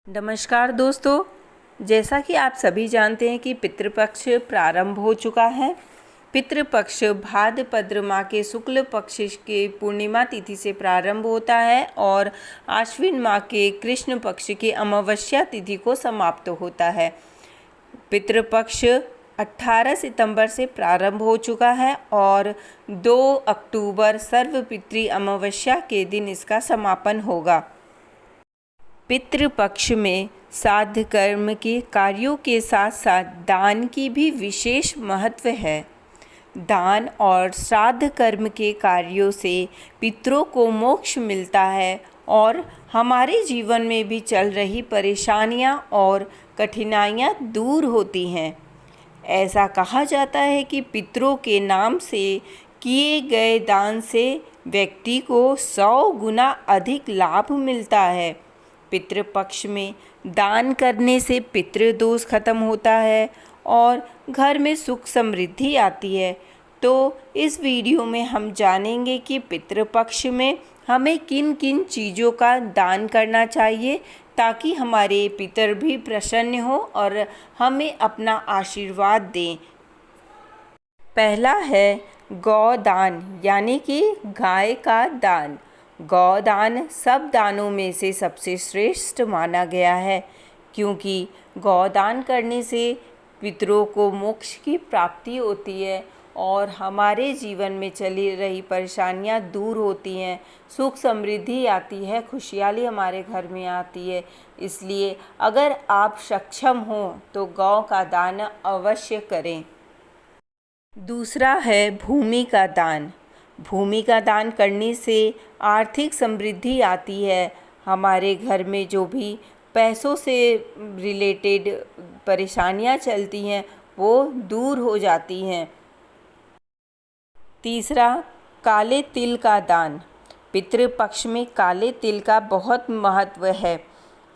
नमस्कार दोस्तों, जैसा कि आप सभी जानते हैं कि पितृपक्ष प्रारंभ हो चुका है। पितृपक्ष भाद्रपद माह के शुक्ल पक्ष के पूर्णिमा तिथि से प्रारंभ होता है और आश्विन माह के कृष्ण पक्ष की अमावस्या तिथि को समाप्त होता है। पितृपक्ष 18 सितंबर से प्रारंभ हो चुका है और 2 अक्टूबर सर्वपितृ अमावस्या के दिन इसका समापन होगा। पितृपक्ष में श्राद्ध कर्म के कार्यों के साथ साथ दान की भी विशेष महत्व है। दान और श्राद्ध कर्म के कार्यों से पितरों को मोक्ष मिलता है और हमारे जीवन में भी चल रही परेशानियां और कठिनाइयां दूर होती हैं। ऐसा कहा जाता है कि पितरों के नाम से किए गए दान से व्यक्ति को 100 गुना अधिक लाभ मिलता है। पितृपक्ष में दान करने से पितृदोष खत्म होता है और घर में सुख समृद्धि आती है। तो इस वीडियो में हम जानेंगे कि पितृपक्ष में हमें किन किन चीज़ों का दान करना चाहिए ताकि हमारे पितर भी प्रसन्न हो और हमें अपना आशीर्वाद दें। पहला है गौदान, यानी कि गाय का दान। गौदान सब दानों में से सबसे श्रेष्ठ माना गया है, क्योंकि गौदान करने से पितरों को मोक्ष की प्राप्ति होती है और हमारे जीवन में चली रही परेशानियां दूर होती हैं, सुख समृद्धि आती है, खुशहाली हमारे घर में आती है। इसलिए अगर आप सक्षम हो तो गौ का दान अवश्य करें। दूसरा है भूमि का दान। भूमि का दान करने से आर्थिक समृद्धि आती है। हमारे घर में जो भी पैसों से रिलेटेड परेशानियां चलती हैं वो दूर हो जाती हैं। तीसरा, काले तिल का दान। पितृपक्ष में काले तिल का बहुत महत्व है।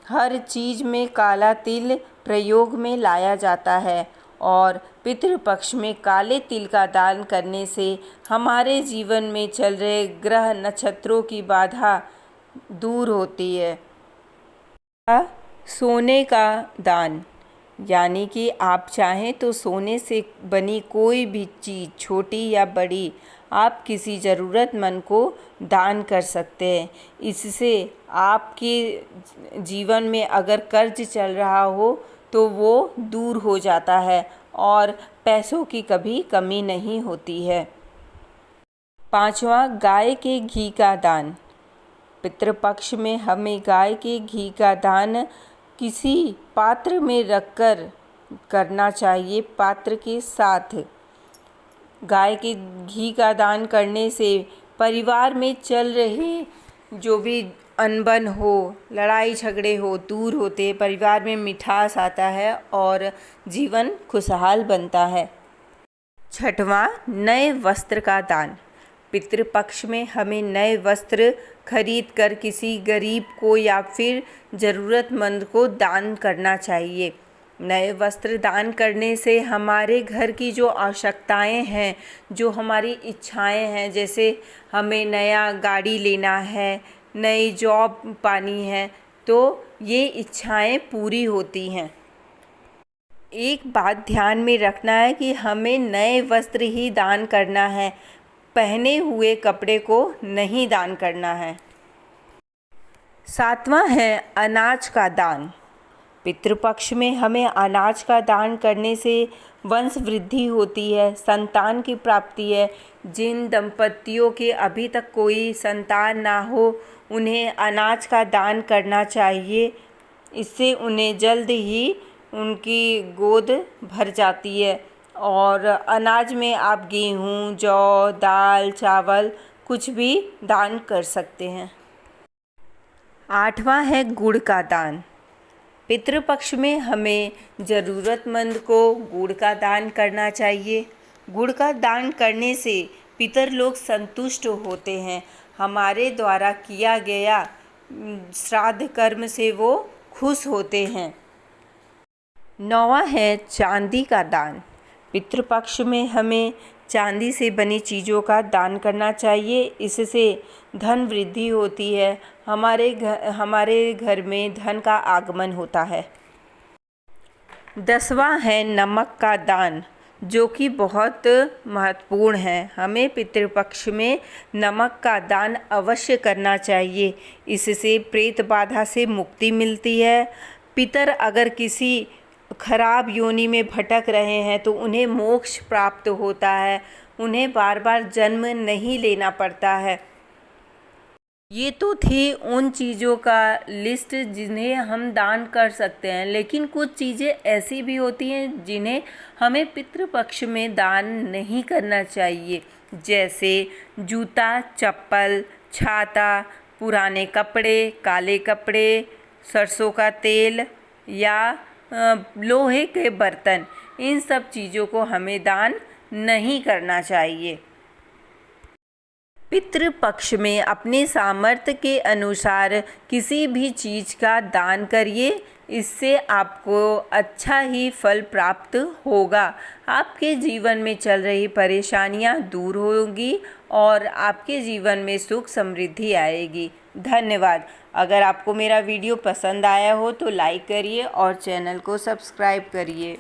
हर चीज़ में काला तिल प्रयोग में लाया जाता है और पितृपक्ष में काले तिल का दान करने से हमारे जीवन में चल रहे ग्रह नक्षत्रों की बाधा दूर होती है। सोने का दान, यानी कि आप चाहें तो सोने से बनी कोई भी चीज़, छोटी या बड़ी, आप किसी ज़रूरतमंद को दान कर सकते हैं। इससे आपके जीवन में अगर कर्ज चल रहा हो तो वो दूर हो जाता है और पैसों की कभी कमी नहीं होती है। पांचवा, गाय के घी का दान। पितृपक्ष में हमें गाय के घी का दान किसी पात्र में रखकर करना चाहिए। पात्र के साथ गाय के घी का दान करने से परिवार में चल रहे जो भी अनबन हो, लड़ाई झगड़े हो, दूर होते, परिवार में मिठास आता है और जीवन खुशहाल बनता है। छठवां, नए वस्त्र का दान। पितृपक्ष में हमें नए वस्त्र खरीद कर किसी गरीब को या फिर ज़रूरतमंद को दान करना चाहिए। नए वस्त्र दान करने से हमारे घर की जो आवश्यकताएं हैं, जो हमारी इच्छाएं हैं, जैसे हमें नया गाड़ी लेना है, नई जॉब पानी है, तो ये इच्छाएं पूरी होती हैं। एक बात ध्यान में रखना है कि हमें नए वस्त्र ही दान करना है, पहने हुए कपड़े को नहीं दान करना है। सातवां है अनाज का दान। पितृपक्ष में हमें अनाज का दान करने से वंश वृद्धि होती है, संतान की प्राप्ति है। जिन दंपतियों के अभी तक कोई संतान ना हो, उन्हें अनाज का दान करना चाहिए। इससे उन्हें जल्द ही उनकी गोद भर जाती है और अनाज में आप गेहूँ, जौ, दाल, चावल कुछ भी दान कर सकते हैं। आठवां है गुड़ का दान। पितृपक्ष में हमें ज़रूरतमंद को गुड़ का दान करना चाहिए। गुड़ का दान करने से पितर लोग संतुष्ट होते हैं। हमारे द्वारा किया गया श्राद्ध कर्म से वो खुश होते हैं। नौवां है चांदी का दान। पितृपक्ष में हमें चांदी से बनी चीज़ों का दान करना चाहिए। इससे धन वृद्धि होती है, हमारे घर में धन का आगमन होता है। 10वां है नमक का दान, जो कि बहुत महत्वपूर्ण है। हमें पितृपक्ष में नमक का दान अवश्य करना चाहिए। इससे प्रेत बाधा से मुक्ति मिलती है। पितर अगर किसी खराब योनि में भटक रहे हैं तो उन्हें मोक्ष प्राप्त होता है, उन्हें बार बार जन्म नहीं लेना पड़ता है। ये तो थी उन चीज़ों का लिस्ट जिन्हें हम दान कर सकते हैं, लेकिन कुछ चीज़ें ऐसी भी होती हैं जिन्हें हमें पितृपक्ष में दान नहीं करना चाहिए, जैसे जूता, चप्पल, छाता, पुराने कपड़े, काले कपड़े, सरसों का तेल या लोहे के बर्तन। इन सब चीज़ों को हमें दान नहीं करना चाहिए। पितृपक्ष में अपने सामर्थ्य के अनुसार किसी भी चीज़ का दान करिए, इससे आपको अच्छा ही फल प्राप्त होगा। आपके जीवन में चल रही परेशानियां दूर होंगी और आपके जीवन में सुख समृद्धि आएगी। धन्यवाद। अगर आपको मेरा वीडियो पसंद आया हो तो लाइक करिए और चैनल को सब्सक्राइब करिए।